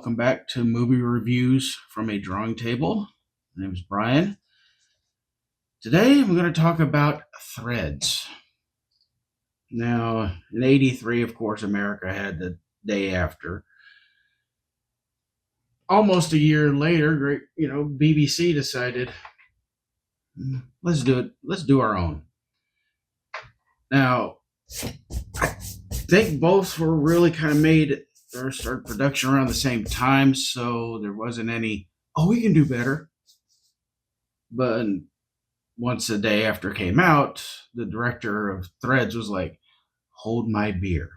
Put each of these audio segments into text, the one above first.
welcome back to movie reviews from a drawing table. My name is Brian. Today I'm going to talk about Threads. Now, in '83, of course, America had The Day After. Almost a year later, BBC decided, let's do it. Let's do our own. Now, I think both were really kind of made or started production around the same time, so there wasn't any, we can do better. But once The Day After came out, the director of Threads was like, hold my beer.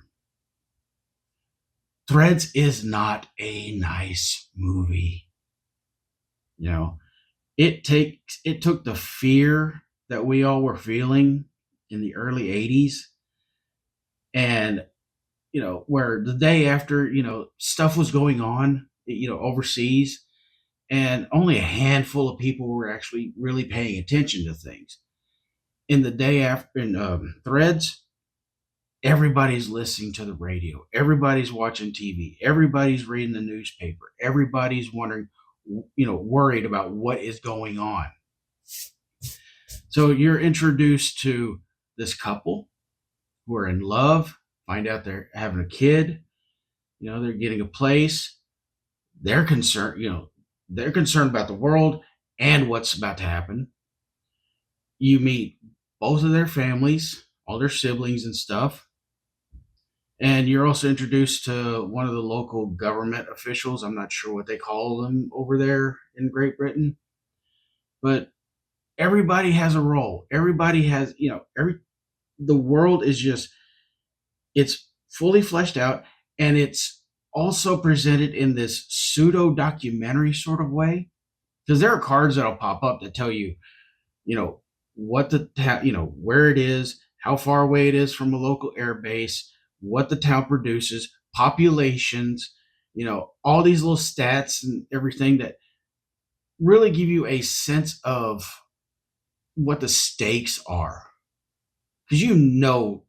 Threads is not a nice movie. It took the fear that we all were feeling in the early 80s and where The Day After, stuff was going on, overseas, and only a handful of people were actually really paying attention to things. In The Day After, in Threads, everybody's listening to the radio, everybody's watching TV, everybody's reading the newspaper, everybody's wondering, worried about what is going on. So you're introduced to this couple who are in love, find out they're having a kid, they're getting a place. They're concerned, they're concerned about the world and what's about to happen. You meet both of their families, all their siblings and stuff. And you're also introduced to one of the local government officials. I'm not sure what they call them over there in Great Britain. But everybody has a role. Everybody has, the world is just, it's fully fleshed out, and it's also presented in this pseudo documentary sort of way, because there are cards that'll pop up that tell you, what where it is, how far away it is from a local air base, what the town produces, populations, all these little stats and everything that really give you a sense of what the stakes are, because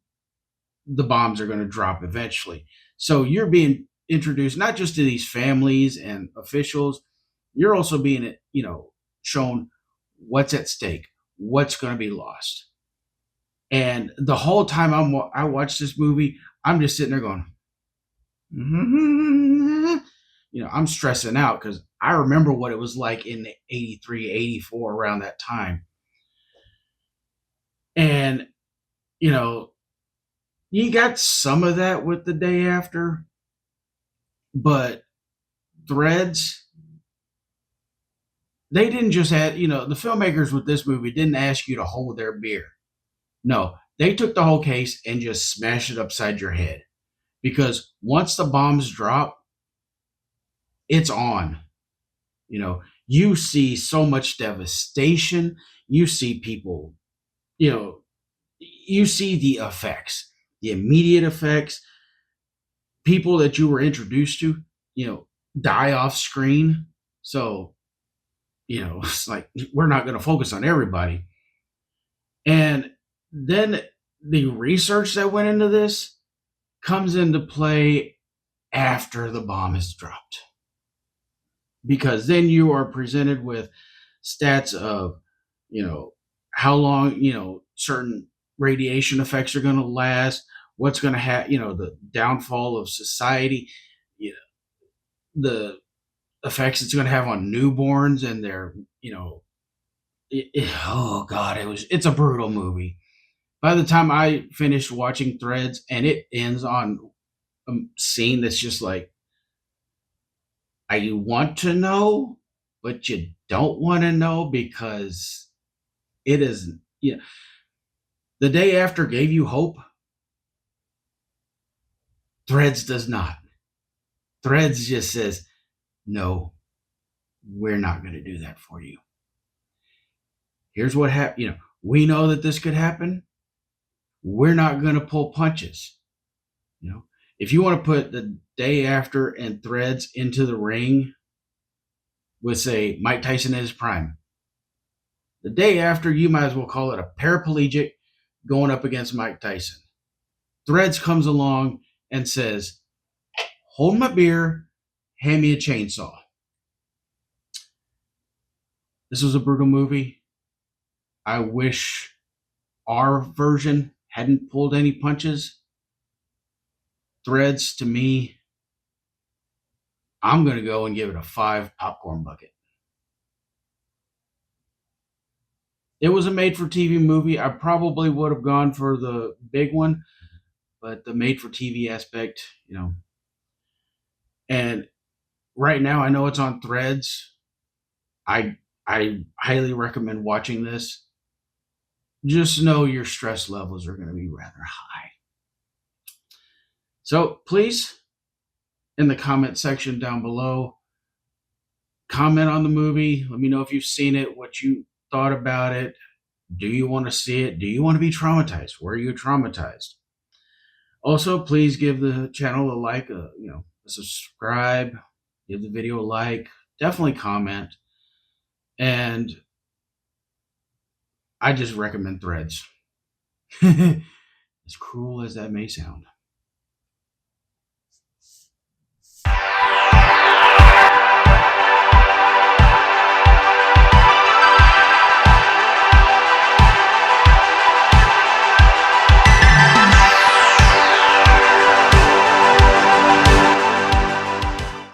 the bombs are going to drop eventually. So you're being introduced not just to these families and officials, you're also being, shown what's at stake, what's going to be lost. And the whole time I watch this movie, I'm just sitting there going, I'm stressing out because I remember what it was like in 83, 84, around that time. And, you got some of that with The Day After, but Threads, they didn't just add, the filmmakers with this movie didn't ask you to hold their beer. No, they took the whole case and just smashed it upside your head. Because once the bombs drop, it's on. You see so much devastation. You see people, you see the effects, the immediate effects. People that you were introduced to, die off screen. So, it's like, we're not going to focus on everybody. And then the research that went into this comes into play after the bomb is dropped. Because then you are presented with stats of, how long, certain radiation effects are going to last, what's going to happen, the downfall of society, the effects it's going to have on newborns and their, oh God, it's a brutal movie. By the time I finished watching Threads, and it ends on a scene that's just like, I want to know, but you don't want to know, because it is, The Day After gave you hope. Threads does not. Threads just says, no, we're not going to do that for you. Here's what happened. We know that this could happen. We're not going to pull punches. If you want to put The Day After and Threads into the ring with, say, Mike Tyson in his prime, The Day After, you might as well call it a paraplegic going up against Mike Tyson. Threads comes along and says, hold my beer, hand me a chainsaw. This was a brutal movie. I wish our version hadn't pulled any punches. Threads, to me, I'm going to go and give it a 5 popcorn bucket. It was a made for TV movie. I probably would have gone for the big one, but the made for TV aspect, and right now I know it's on Threads. I highly recommend watching this. Just know your stress levels are going to be rather high. So please, in the comment section down below, comment on the movie. Let me know if you've seen it, what you thought about it. Do you want to see it? Do you want to be traumatized? Were you traumatized? Also, please give the channel a like, a subscribe, give the video a like, definitely comment. And I just recommend Threads. As cruel as that may sound.